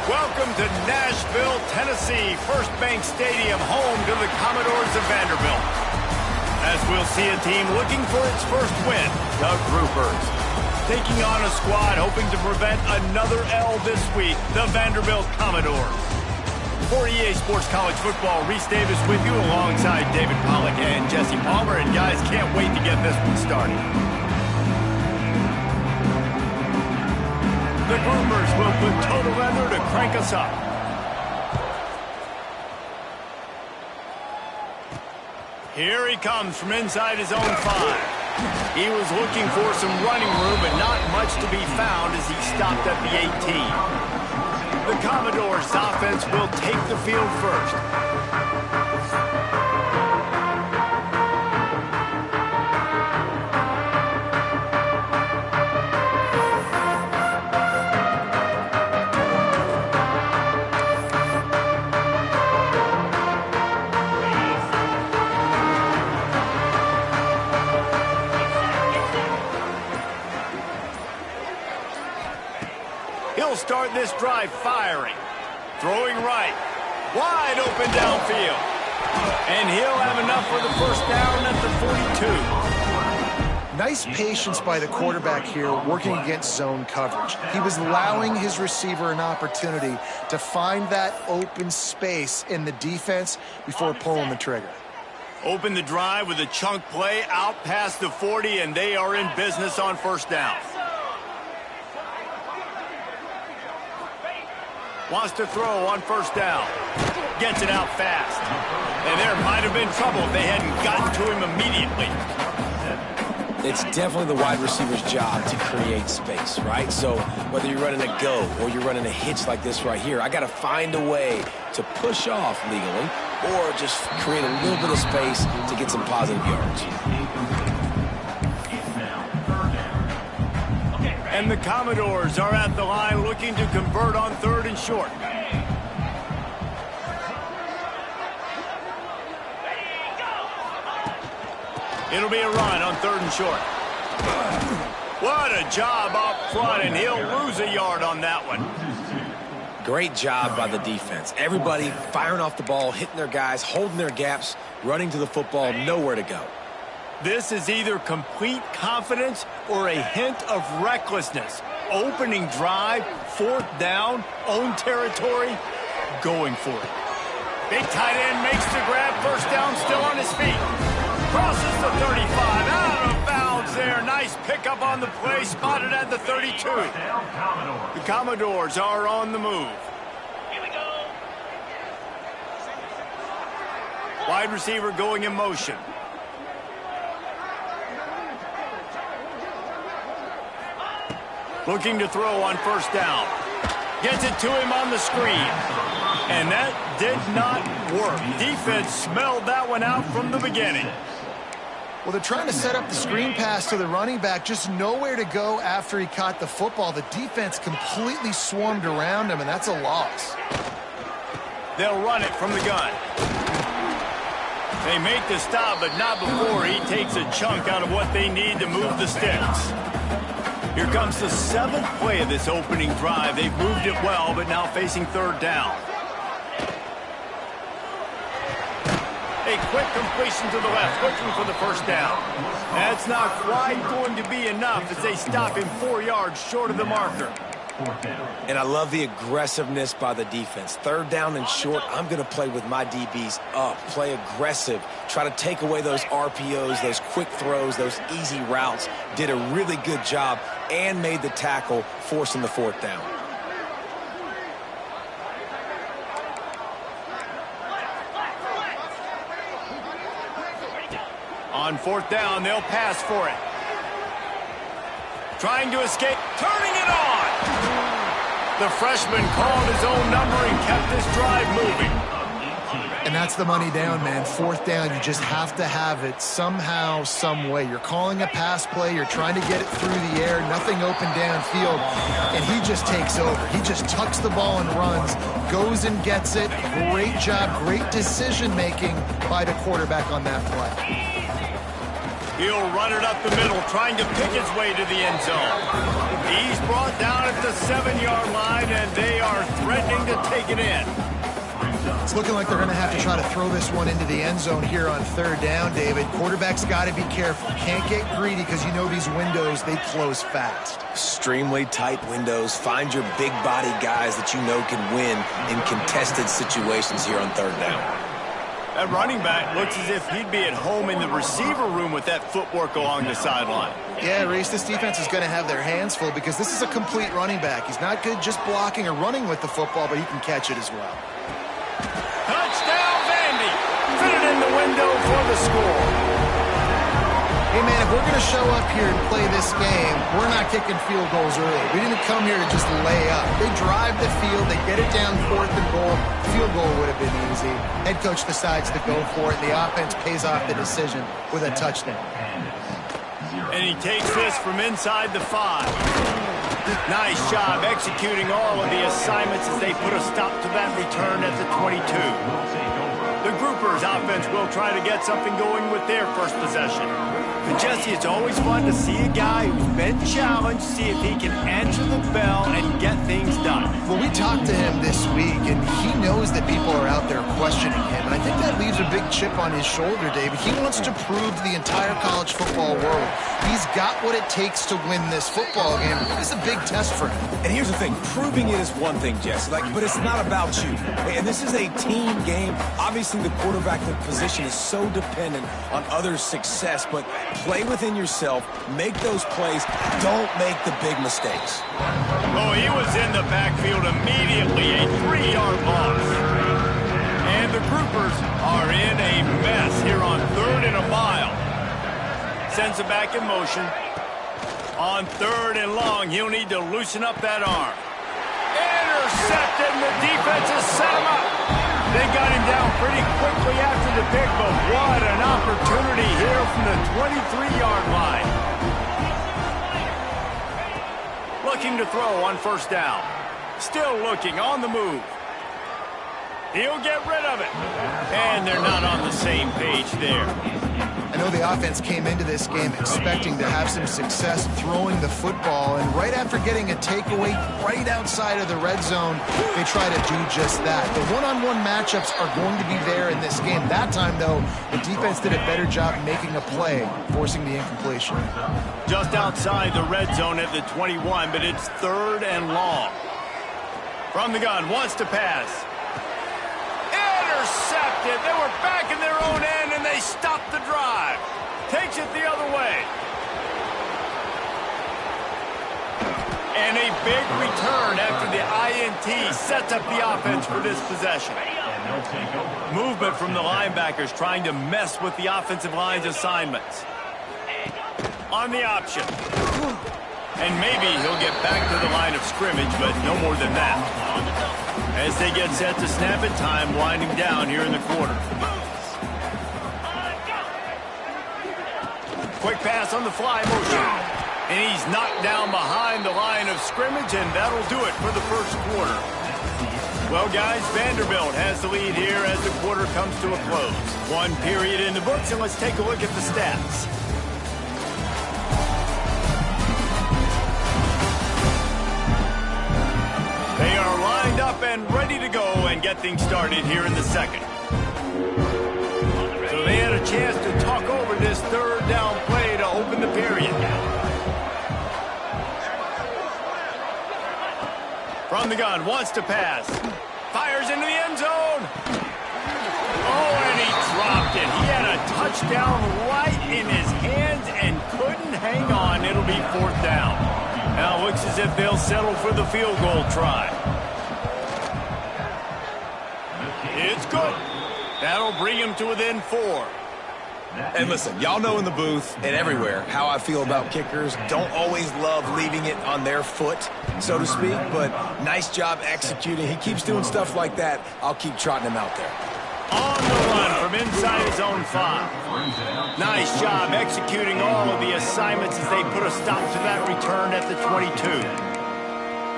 Welcome to Nashville, Tennessee, First Bank Stadium, home to the Commodores of Vanderbilt. As we'll see a team looking for its first win, the Groupers. Taking on a squad hoping to prevent another L this week, the Vanderbilt Commodores. For EA Sports College Football, Reese Davis with you alongside David Pollack and Jesse Palmer. And guys, can't wait to get this one started. The Groupers will put total leather to crank us up. Here he comes from inside his own 5. He was looking for some running room, but not much to be found as he stopped at the 18. The Commodores' offense will take the field first. He'll start this drive firing. Throwing right. Wide open downfield. And he'll have enough for the first down at the 42. Nice patience by the quarterback here working against zone coverage. He was allowing his receiver an opportunity to find that open space in the defense before pulling the trigger. Open the drive with a chunk play out past the 40, and they are in business on first down. Wants to throw on first down. Gets it out fast. And there might have been trouble if they hadn't gotten to him immediately. It's definitely the wide receiver's job to create space, right? So whether you're running a go or you're running a hitch like this right here, I got to find a way to push off legally or just create a little bit of space to get some positive yards. And the Commodores are at the line looking to convert on 3rd and short. It'll be a run on 3rd and short. What a job up front, and he'll lose a yard on that one. Great job by the defense. Everybody firing off the ball, hitting their guys, holding their gaps, running to the football, nowhere to go. This is either complete confidence or a hint of recklessness. Opening drive, 4th down, own territory, going for it. Big tight end makes the grab, first down, still on his feet. Crosses the 35, out of bounds there. Nice pickup on the play, spotted at the 32. The Commodores are on the move. Here we go. Wide receiver going in motion. Looking to throw on first down. Gets it to him on the screen. And that did not work. Defense smelled that one out from the beginning. Well, they're trying to set up the screen pass to the running back, just nowhere to go after he caught the football. The defense completely swarmed around him, and that's a loss. They'll run it from the gun. They make the stop, but not before he takes a chunk out of what they need to move the sticks. Here comes the 7th play of this opening drive. They've moved it well, but now facing 3rd down. A quick completion to the left, looking for the first down. That's not quite going to be enough as they stop him 4 yards short of the marker. And I love the aggressiveness by the defense. 3rd down and short, I'm going to play with my DBs up, play aggressive, try to take away those RPOs, those quick throws, those easy routes. Did a really good job and made the tackle, forcing the 4th down. On 4th down, they'll pass for it. Trying to escape, turning it on. The freshman called his own number and kept this drive moving. And that's the money down, man. 4th down, you just have to have it somehow, some way. You're calling a pass play, you're trying to get it through the air, nothing open downfield, and he just takes over. He just tucks the ball and runs, goes and gets it. Great job, great decision-making by the quarterback on that play. He'll run it up the middle, trying to pick his way to the end zone. He's brought down at the 7-yard line, and they are threatening to take it in. It's looking like they're going to have to try to throw this one into the end zone here on third down, David. Quarterback's got to be careful. Can't get greedy because you know these windows, they close fast. Extremely tight windows. Find your big body guys that you know can win in contested situations here on third down. That running back looks as if he'd be at home in the receiver room with that footwork along the sideline. Yeah, Reese, this defense is going to have their hands full because this is a complete running back. He's not good just blocking or running with the football, but he can catch it as well. Touchdown, Vandy! Fitted in the window for the score. Hey, man, if we're going to show up here and play this game, we're not kicking field goals early. We didn't come here to just lay up. They drive the field. They get it down 4th and goal. Field goal would have been easy. Head coach decides to go for it, and the offense pays off the decision with a touchdown. And he takes this from inside the 5. Nice job executing all of the assignments as they put a stop to that return at the 22. The Groupers offense will try to get something going with their first possession. But Jesse, it's always fun to see a guy who's been challenged, see if he can answer the bell and get things done. Well, we talked to him this week, and he knows that people are out there questioning him. And I think that leaves a big chip on his shoulder, David. He wants to prove to the entire college football world he's got what it takes to win this football game. It's a big test for him. And here's the thing. Proving it is one thing, Jesse. But it's not about you. And this is a team game. Obviously, the quarterback position is so dependent on others' success, but play within yourself, make those plays, don't make the big mistakes. Oh, he was in the backfield immediately, a 3-yard loss. And the Groupers are in a mess here on 3rd and a mile. Sends it back in motion. On 3rd and long, he'll need to loosen up that arm. Intercepted, and the defense has set him up. They got him down pretty quickly after the pick, but what an opportunity here from the 23-yard line. Looking to throw on 1st down. Still looking on the move. He'll get rid of it. And they're not on the same page there. I know the offense came into this game expecting to have some success throwing the football, and right after getting a takeaway right outside of the red zone, they try to do just that. The one-on-one matchups are going to be there in this game. That time, though, the defense did a better job making a play, forcing the incompletion. Just outside the red zone at the 21, but it's 3rd and long. From the gun, wants to pass. Intercepted. They were back in their own end, and they stopped the drive. Takes it the other way. And a big return after the INT sets up the offense for this possession. Movement from the linebackers trying to mess with the offensive line's assignments. On the option. And maybe he'll get back to the line of scrimmage, but no more than that. As they get set to snap it, time winding down here in the quarter. Quick pass on the fly motion. And he's knocked down behind the line of scrimmage, and that'll do it for the first quarter. Well, guys, Vanderbilt has the lead here as the quarter comes to a close. 1 period in the books, and let's take a look at the stats. They are lined up and ready to go and get things started here in the second. So they had a chance to talk over this 3rd down play to open the period. From the gun, wants to pass. Fires into the end zone. Oh, and he dropped it. He had a touchdown right in his hands and couldn't hang on. It'll be 4th down. Now it looks as if they'll settle for the field goal try. It's good. That'll bring him to within 4. And listen, y'all know in the booth and everywhere how I feel about kickers. Don't always love leaving it on their foot, so to speak, but nice job executing. He keeps doing stuff like that. I'll keep trotting him out there. On the run from inside his own 5. Nice job executing all of the assignments as they put a stop to that return at the 22.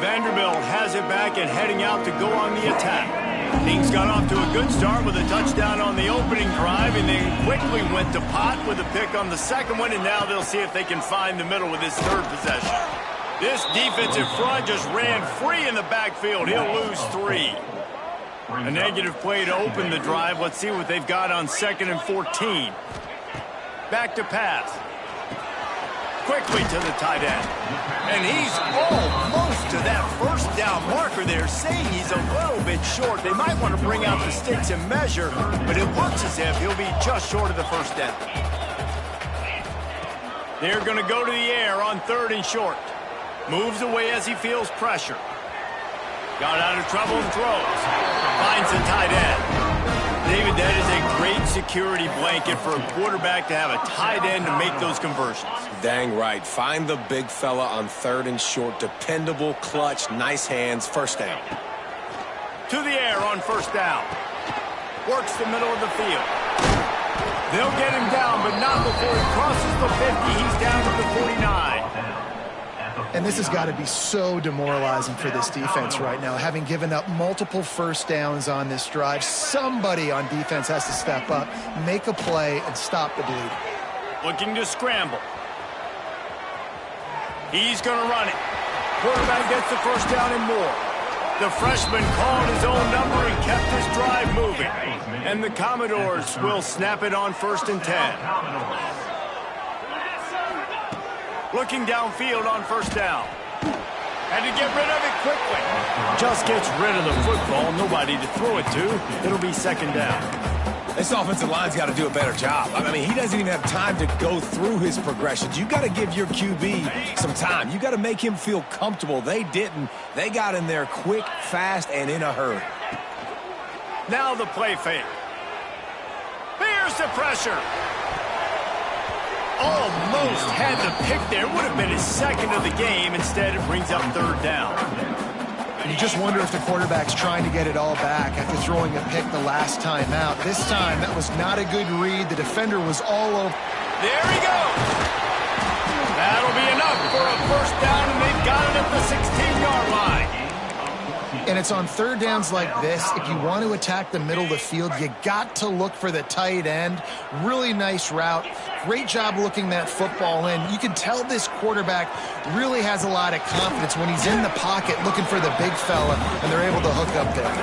Vanderbilt has it back and heading out to go on the attack. Things got off to a good start with a touchdown on the opening drive, and then quickly went to pot with a pick on the second one, and now they'll see if they can find the middle with this third possession. This defensive front just ran free in the backfield. He'll lose 3. A negative play to open the drive. Let's see what they've got on 2nd and 14. Back to pass. Quickly to the tight end. And he's almost to that first down marker there, saying he's a little bit short. They might want to bring out the sticks and measure, but it looks as if he'll be just short of the first down. They're going to go to the air on 3rd and short. Moves away as he feels pressure. Got out of trouble and throws. Finds the tight end. David, that is a great security blanket for a quarterback to have a tight end to make those conversions. Dang right. Find the big fella on 3rd and short. Dependable, clutch, nice hands, first down. To the air on 1st down. Works the middle of the field. They'll get him down, but not before he crosses the 50. He's down to the 49. And this has got to be so demoralizing for this defense right now. Having given up multiple first downs on this drive, somebody on defense has to step up, make a play, and stop the bleeding. Looking to scramble. He's going to run it. Quarterback gets the first down and more. The freshman called his own number and kept his drive moving. And the Commodores will snap it on 1st and 10. Looking downfield on 1st down. And to get rid of it quickly. Just gets rid of the football. Nobody to throw it to. It'll be 2nd down. This offensive line's got to do a better job. I mean, he doesn't even have time to go through his progressions. You got to give your QB some time. You got to make him feel comfortable. They didn't. They got in there quick, fast, and in a hurry. Now the play fake. Here's the pressure. Almost had the pick there. Would have been his 2nd of the game. Instead, it brings up 3rd down. You just wonder if the quarterback's trying to get it all back after throwing a pick the last time out. This time, that was not a good read. The defender was all over. There he goes. That'll be enough for a first down, and they've got it at the 16-yard line. And it's on 3rd downs like this. If you want to attack the middle of the field, you got to look for the tight end. Really nice route. Great job looking that football in. You can tell this quarterback really has a lot of confidence when he's in the pocket looking for the big fella, and they're able to hook up there.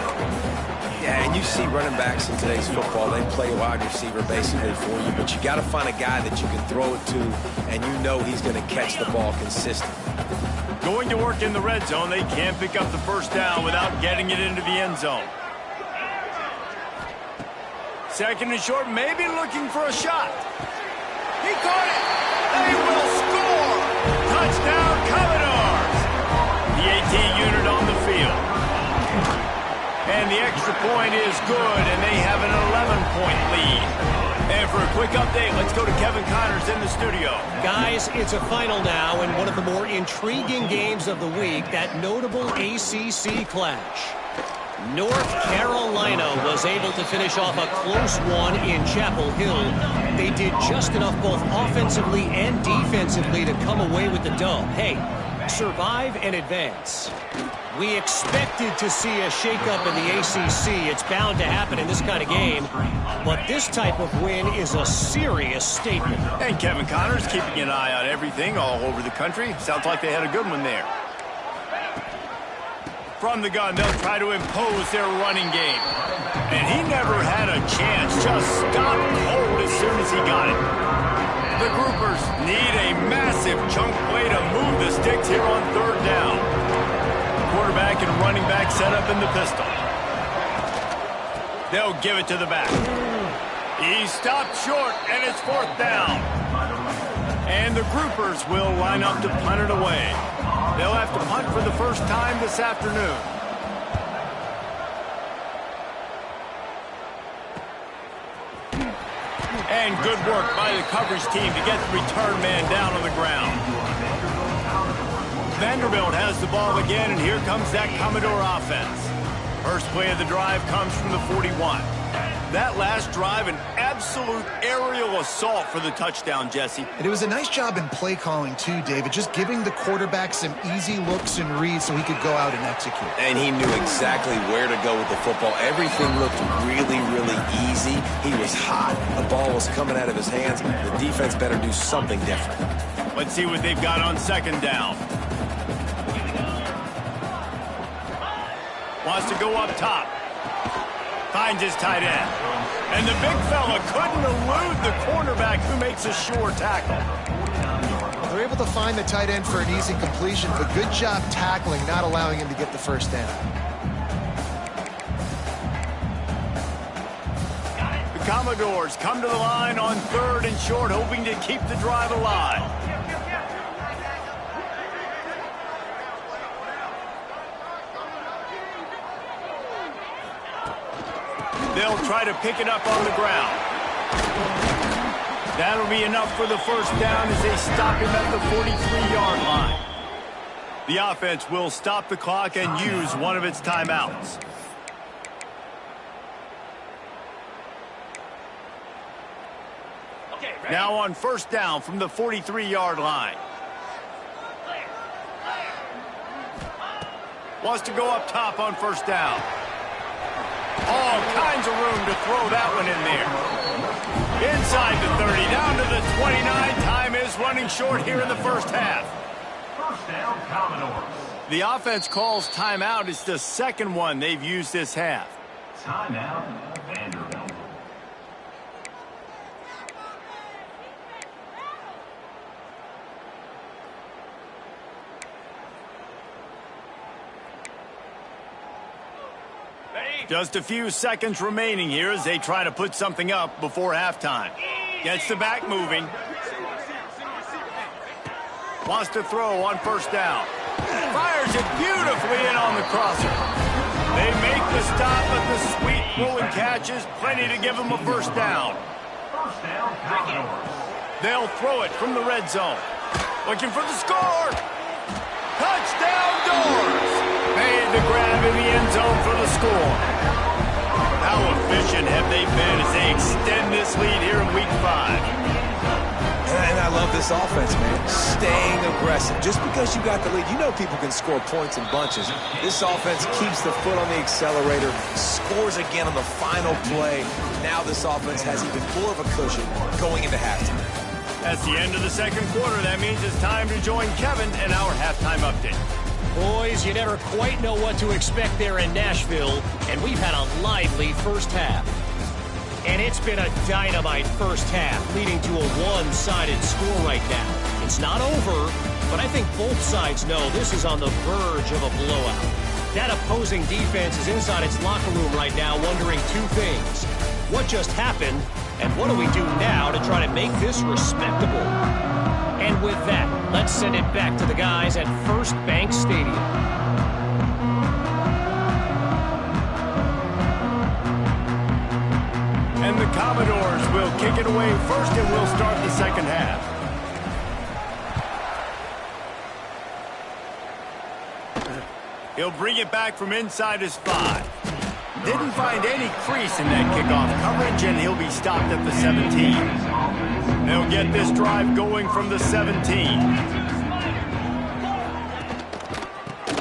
Yeah, and you see running backs in today's football, they play wide receiver basically for you, but you got to find a guy that you can throw it to, and you know he's going to catch the ball consistently. Going to work in the red zone. They can't pick up the first down without getting it into the end zone. 2nd and short, maybe looking for a shot. He caught it. They will score. Touchdown, Commodores. The 18 unit on the field. And the extra point is good, and they have an 11-point lead. And for a quick update, let's go to Kevin Connors in the studio. Guys, it's a final now in one of the more intriguing games of the week, that notable ACC clash. North Carolina was able to finish off a close one in Chapel Hill. They did just enough both offensively and defensively to come away with the dub. Hey, survive and advance. We expected to see a shakeup in the ACC. It's bound to happen in this kind of game. But this type of win is a serious statement. And Kevin Connors keeping an eye on everything all over the country. Sounds like they had a good one there. From the gun, they'll try to impose their running game. And he never had a chance. Just stopped cold as soon as he got it. The Groupers need a massive chunk play to move the sticks here on 3rd down. Quarterback and running back set up in the pistol. They'll give it to the back. He stopped short, and it's 4th down. And the Groupers will line up to punt it away. They'll have to punt for the first time this afternoon. And good work by the coverage team to get the return man down on the ground. Vanderbilt has the ball again, and here comes that Commodore offense. First play of the drive comes from the 41. That last drive, an absolute absolute aerial assault for the touchdown, Jesse. And it was a nice job in play calling too, David, just giving the quarterback some easy looks and reads so he could go out and execute. And he knew exactly where to go with the football. Everything looked really, really easy. He was hot. The ball was coming out of his hands. The defense better do something different. Let's see what they've got on second down. Wants to go up top. Finds his tight end. And the big fella couldn't elude the cornerback who makes a sure tackle. They're able to find the tight end for an easy completion, but good job tackling, not allowing him to get the first down. The Commodores come to the line on 3rd and short, hoping to keep the drive alive. They'll try to pick it up on the ground. That'll be enough for the first down as they stop him at the 43-yard line. The offense will stop the clock and use one of its timeouts. Now on first down from the 43-yard line. Wants to go up top on first down. All kinds of room to throw that one in there. Inside the 30, down to the 29. Time is running short here in the first half. First down, Commodores. The offense calls timeout. It's the second one they've used this half. Timeout, Vanderbilt. Just a few seconds remaining here as they try to put something up before halftime. Gets the back moving. Wants to throw on first down. Fires it beautifully in on the crosser. They make the stop, but the sweet rolling catch is plenty to give them a first down. First down, Commodores. They'll throw it from the red zone. Looking for the score. Touchdown Doors. Made the grab in the end zone for the score. How efficient have they been as they extend this lead here in Week 5? And I love this offense, man. Staying aggressive. Just because you got the lead, you know people can score points in bunches. This offense keeps the foot on the accelerator, scores again on the final play. Now this offense has even more of a cushion going into halftime. That's the end of the second quarter. That means it's time to join Kevin in our halftime update. Boys, you never quite know what to expect there in Nashville, and we've had a lively first half. And it's been a dynamite first half, leading to a one-sided score right now. It's not over, but I think both sides know this is on the verge of a blowout. That opposing defense is inside its locker room right now wondering two things. What just happened, and what do we do now to try to make this respectable? And with that, let's send it back to the guys at First Bank Stadium. And the Commodores will kick it away first, and we'll start the second half. He'll bring it back from inside his 5. Didn't find any crease in that kickoff coverage, and he'll be stopped at the 17. They'll get this drive going from the 17.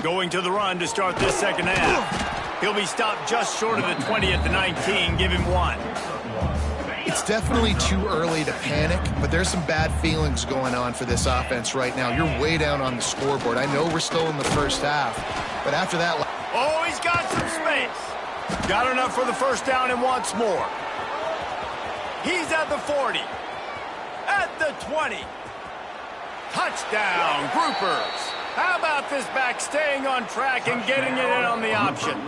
Going to the run to start this second half. He'll be stopped just short of the 20 at the 19. Give him 1. It's definitely too early to panic, but there's some bad feelings going on for this offense right now. You're way down on the scoreboard. I know we're still in the first half, but after that... Oh, he's got some space. Got enough for the first down and wants more. He's at the 40. At the 20. Touchdown, Groupers. How about this back staying on track and getting it in on the option?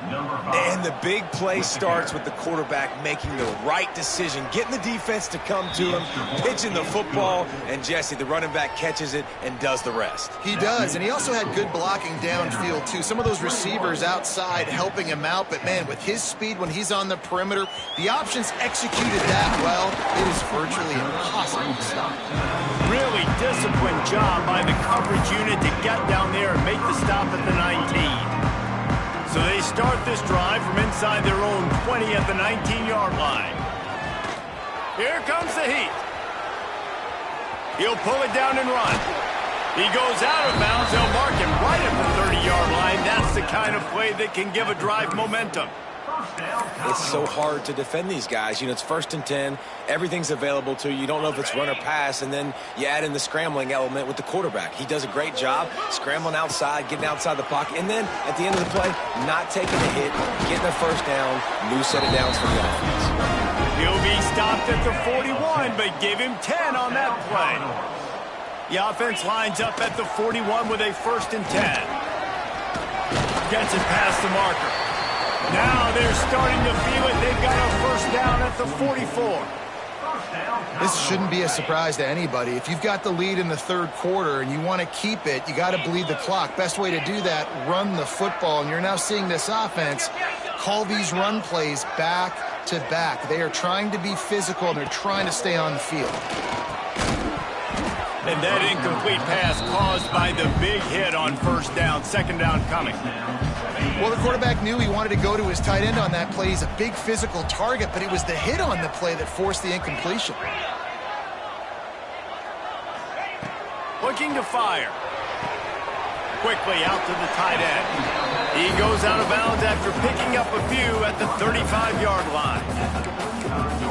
And the big play starts with the quarterback making the right decision, getting the defense to come to him, pitching the football, and Jesse, the running back, catches it and does the rest. He does, and he also had good blocking downfield, too. Some of those receivers outside helping him out, but, man, with his speed when he's on the perimeter, the options executed that well. It is virtually impossible to stop. Really disciplined job by the coverage unit to get down there and make the stop at the 19. So they start this drive from inside their own 20 at the 19-yard line. Here comes the heat. He'll pull it down and run. He goes out of bounds. They'll mark him right at the 30-yard line. That's the kind of play that can give a drive momentum. It's so hard to defend these guys. You know, it's 1st and 10. Everything's available to you. You don't know if it's run or pass, and then you add in the scrambling element with the quarterback. He does a great job scrambling outside, getting outside the pocket, and then at the end of the play, not taking a hit, getting a first down, new set of downs for the offense. He'll be stopped at the 41, but give him 10 on that play. The offense lines up at the 41 with a 1st and 10. Gets it past the marker. Now they're starting to feel it. They've got a 1st down at the 44. This shouldn't be a surprise to anybody. If you've got the lead in the 3rd quarter and you want to keep it, you got to bleed the clock. Best way to do that, run the football. And you're now seeing this offense call these run plays back to back. They are trying to be physical, and they're trying to stay on the field. And that incomplete pass caused by the big hit on 1st down. 2nd down coming. Well, the quarterback knew he wanted to go to his tight end on that play. He's a big physical target, but it was the hit on the play that forced the incompletion. Looking to fire. Quickly out to the tight end. He goes out of bounds after picking up a few at the 35-yard line.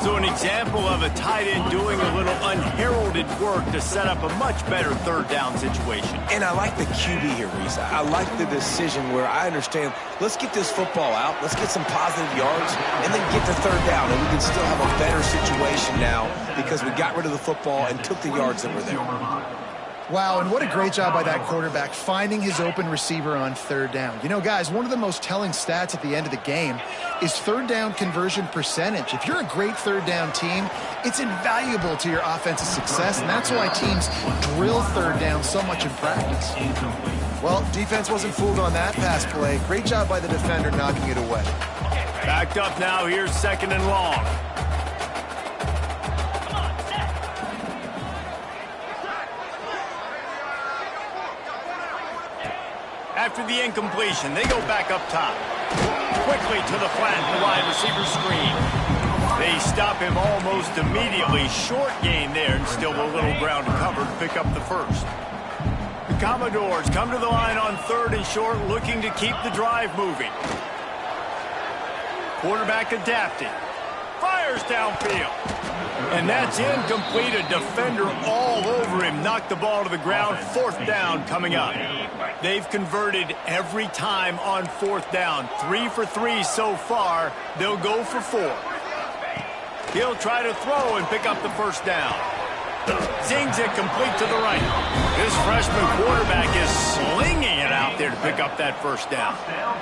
So an example of a tight end doing a little unheralded work to set up a much better 3rd down situation. And I like the QB here, Reese. I like the decision where I understand, let's get this football out, let's get some positive yards, and then get to 3rd down, and we can still have a better situation now because we got rid of the football and took the yards that were there. Wow, and what a great job by that quarterback finding his open receiver on 3rd down. You know, guys, one of the most telling stats at the end of the game is 3rd down conversion percentage. If you're a great 3rd down team, it's invaluable to your offensive success, and that's why teams drill 3rd down so much in practice. Well, defense wasn't fooled on that pass play. Great job by the defender knocking it away. Backed up now. Here's 2nd and long. After the incompletion, they go back up top. Quickly to the flat, the wide receiver screen. They stop him almost immediately. Short gain there, and still a little ground to cover to pick up the 1st. The Commodores come to the line on 3rd and short, looking to keep the drive moving. Quarterback adapting. Fires downfield. And that's incomplete. A defender all over him. Knocked the ball to the ground. 4th down coming up. They've converted every time on 4th down. 3 for 3 so far. They'll go for 4. He'll try to throw and pick up the 1st down. Zings it complete to the right. This freshman quarterback is slinging it out there to pick up that 1st down.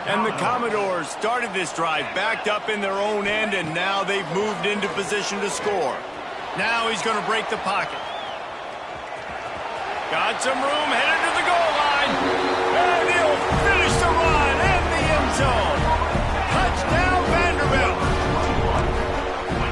And the Commodores started this drive backed up in their own end, and now they've moved into position to score. Now he's going to break the pocket. Got some room, headed to the goal line. And he'll finish the run in the end zone. Touchdown, Vanderbilt.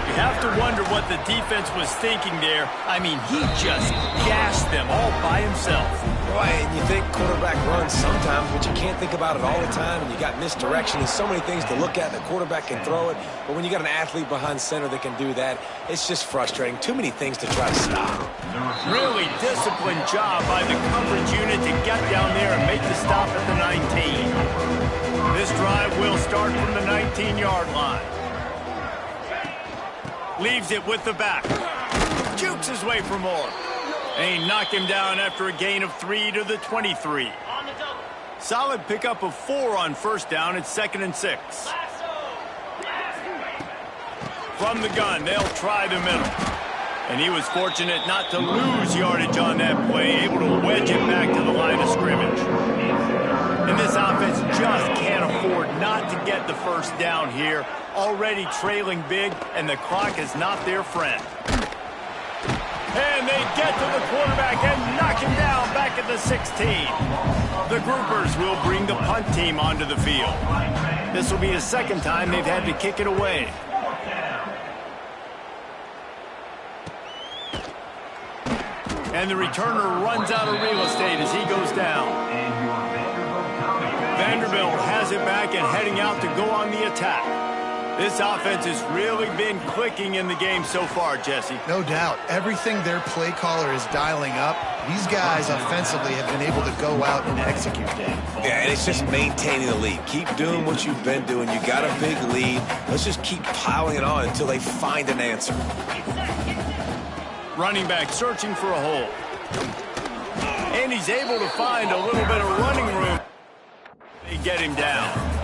You have to wonder what the defense was thinking there. I mean, he just gassed them all by himself. Right, and you think quarterback runs sometimes, but you can't think about it all the time, and you got misdirection. There's so many things to look at. The quarterback can throw it, but when you got an athlete behind center that can do that, it's just frustrating. Too many things to try to stop. Really disciplined job by the coverage unit to get down there and make the stop at the 19. This drive will start from the 19-yard line. Leaves it with the back. Jukes his way for more. And he knocked him down after a gain of 3 to the 23. Solid pickup of 4 on 1st down. It's 2nd and 6. From the gun, they'll try the middle. And he was fortunate not to lose yardage on that play, able to wedge it back to the line of scrimmage. And this offense just can't afford not to get the 1st down here. Already trailing big, and the clock is not their friend. And they get to the quarterback and knock him down back at the 16. The Groupers will bring the punt team onto the field. This will be the 2nd time they've had to kick it away. And the returner runs out of real estate as he goes down. Vanderbilt has it back and heading out to go on the attack. This offense has really been clicking in the game so far, Jesse. No doubt. Everything their play caller is dialing up, these guys offensively have been able to go out and execute that. Yeah, and it's just maintaining the lead. Keep doing what you've been doing. You got a big lead. Let's just keep piling it on until they find an answer. Running back searching for a hole. And he's able to find a little bit of running room. They get him down.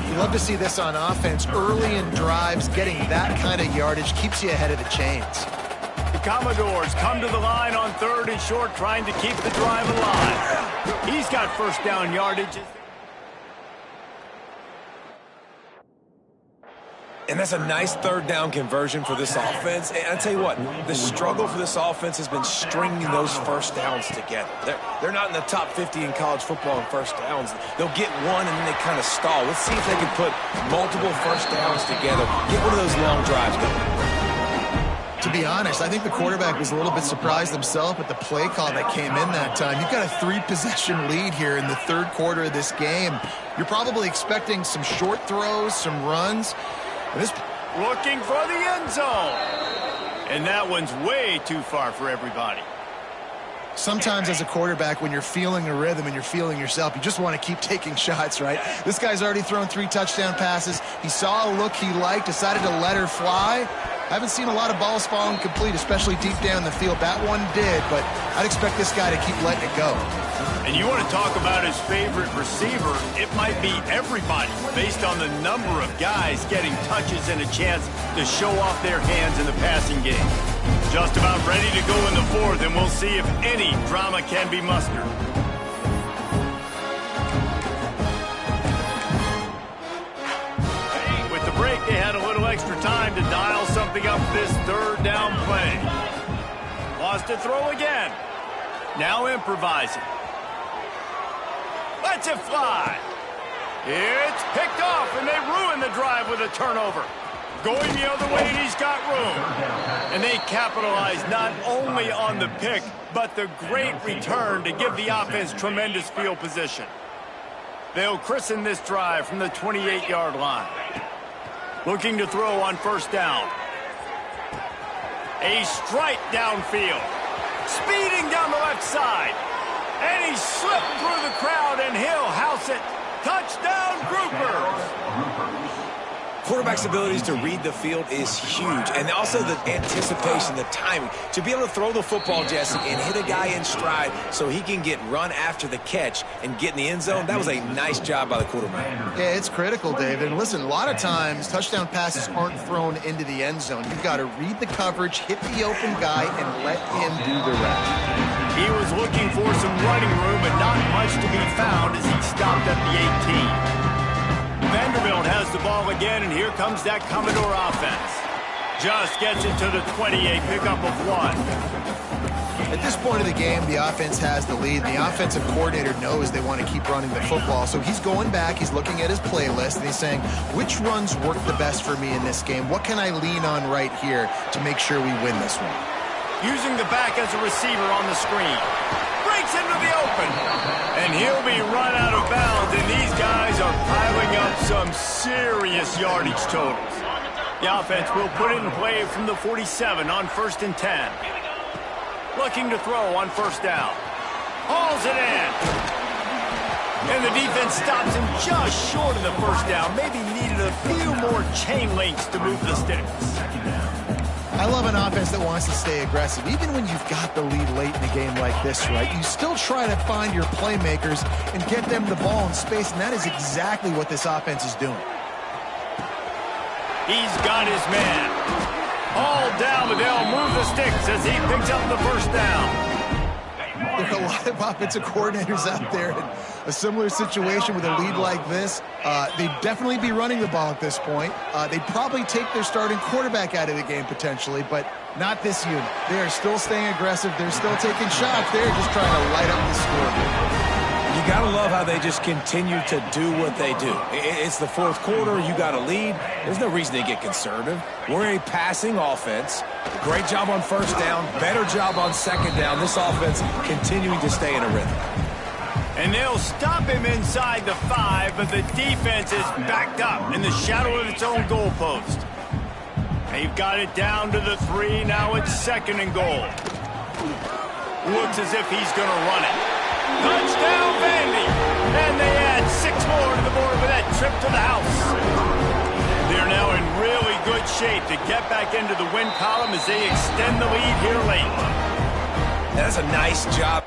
You love to see this on offense. Early in drives, getting that kind of yardage keeps you ahead of the chains. The Commodores come to the line on 3rd and short, trying to keep the drive alive. He's got first down yardage. And that's a nice 3rd down conversion for this offense. And I tell you what, the struggle for this offense has been stringing those first downs together. They're not in the top 50 in college football in first downs. They'll get one and then they kind of stall. Let's see if they can put multiple first downs together. Get one of those long drives going. To be honest, I think the quarterback was a little bit surprised himself at the play call that came in that time. You've got a 3-possession lead here in the 3rd quarter of this game. You're probably expecting some short throws, some runs. Looking for the end zone. And that one's way too far for everybody. Sometimes as a quarterback, when you're feeling a rhythm and you're feeling yourself, you just want to keep taking shots, right? This guy's already thrown 3 touchdown passes. He saw a look he liked, decided to let her fly. I haven't seen a lot of balls falling complete, especially deep down the field. That one did, but I'd expect this guy to keep letting it go. And you want to talk about his favorite receiver, it might be everybody based on the number of guys getting touches and a chance to show off their hands in the passing game. Just about ready to go in the 4th, and we'll see if any drama can be mustered. With the break, they had a little extra time to dial something up this 3rd down play. Lost to throw again. Now improvising. Lets it fly. It's picked off, and they ruin the drive with a turnover. Going the other way, and he's got room. And they capitalize not only on the pick, but the great return to give the offense tremendous field position. They'll christen this drive from the 28-yard line. Looking to throw on 1st down. A strike downfield. Speeding down the left side. And he slipped through the crowd, and he'll house it. Touchdown, Groupers. Quarterback's abilities to read the field is huge. And also the anticipation, the timing. To be able to throw the football, Jesse, and hit a guy in stride so he can get run after the catch and get in the end zone, that was a nice job by the quarterback. Yeah, it's critical, David. And listen, a lot of times touchdown passes aren't thrown into the end zone. You've got to read the coverage, hit the open guy, and let him do the rest. He was looking for some running room, but not much to be found as he stopped at the 18. Vanderbilt has the ball again, and here comes that Commodore offense. Just gets it to the 28, pickup of 1. At this point of the game, the offense has the lead. The offensive coordinator knows they want to keep running the football, so he's going back, he's looking at his playlist, and he's saying, which runs work the best for me in this game? What can I lean on right here to make sure we win this one? Using the back as a receiver on the screen. Breaks into the open. And he'll be run out of bounds, and these guys are piling up some serious yardage totals. The offense will put it in play from the 47 on 1st and 10. Looking to throw on 1st down. Hauls it in. And the defense stops him just short of the 1st down. Maybe needed a few more chain links to move the sticks. I love an offense that wants to stay aggressive. Even when you've got the lead late in a game like this, right, you still try to find your playmakers and get them the ball in space, and that is exactly what this offense is doing. He's got his man. All down, but they'll move the sticks as he picks up the 1st down. There are a lot of offensive coordinators out there in a similar situation with a lead like this. They'd definitely be running the ball at this point. They'd probably take their starting quarterback out of the game potentially, but not this unit. They are still staying aggressive. They're still taking shots. They're just trying to light up the score. You got to love how they just continue to do what they do. It's the 4th quarter. You got a lead. There's no reason to get conservative. We're a passing offense. Great job on 1st down. Better job on 2nd down. This offense continuing to stay in a rhythm. And they'll stop him inside the 5, but the defense is backed up in the shadow of its own goalpost. They've got it down to the 3. Now it's 2nd and goal. Looks as if he's going to run it. Touchdown, Vandy! And they add 6 more to the board with that trip to the house. They're now in really good shape to get back into the win column as they extend the lead here late. That's a nice job.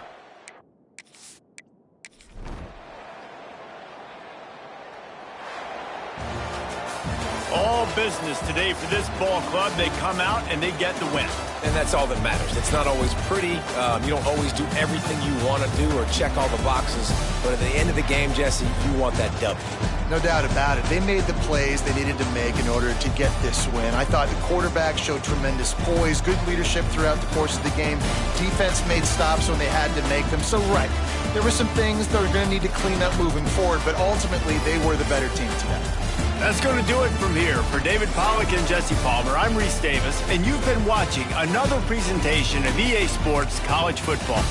All business today for this ball club. They come out and they get the win. And that's all that matters. It's not always pretty. You don't always do everything you want to do or check all the boxes. But at the end of the game, Jesse, you want that W. No doubt about it. They made the plays they needed to make in order to get this win. I thought the quarterback showed tremendous poise, good leadership throughout the course of the game. Defense made stops when they had to make them. So, right, there were some things that are going to need to clean up moving forward, but ultimately they were the better team today. That's going to do it from here. For David Pollack and Jesse Palmer, I'm Reese Davis, and you've been watching another presentation of EA Sports College Football.